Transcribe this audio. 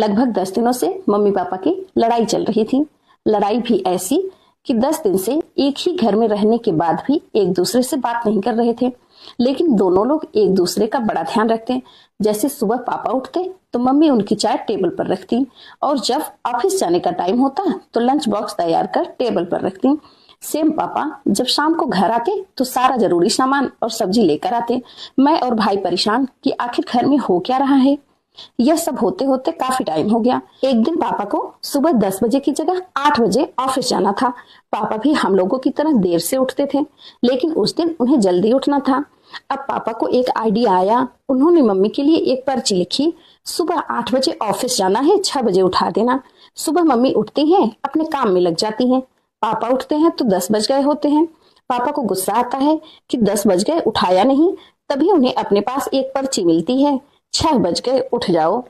लगभग 10 दिनों से मम्मी पापा की लड़ाई चल रही थी। लड़ाई भी ऐसी कि 10 दिन से एक ही घर में रहने के बाद भी एक दूसरे से बात नहीं कर रहे थे। लेकिन दोनों लोग एक दूसरे का बड़ा ध्यान रखते। जैसे सुबह पापा उठते तो मम्मी उनकी चाय टेबल पर रखती, और जब ऑफिस जाने का टाइम होता तो लंच बॉक्स तैयार कर टेबल पर रखती। सेम पापा जब शाम को घर आते तो सारा जरूरी सामान और सब्जी लेकर आते। मैं और भाई परेशान कि आखिर घर में हो क्या रहा है। यह सब होते होते काफी टाइम हो गया। एक दिन पापा को सुबह 10 बजे की जगह 8 बजे ऑफिस जाना था। पापा भी हम लोगों की तरह देर से उठते थे, लेकिन उस दिन उन्हें जल्दी उठना था। अब पापा को एक आइडिया आया। उन्होंने मम्मी के लिए एक पर्ची लिखी, सुबह 8 बजे ऑफिस जाना है, 6 बजे उठा देना। सुबह मम्मी उठती हैं, अपने काम में लग जाती हैं। पापा उठते हैं तो 10 बज गए होते हैं। पापा को गुस्सा आता है कि 10 बज गए, उठाया नहीं। तभी उन्हें अपने पास एक पर्ची मिलती है, 6 बज गए, उठ जाओ।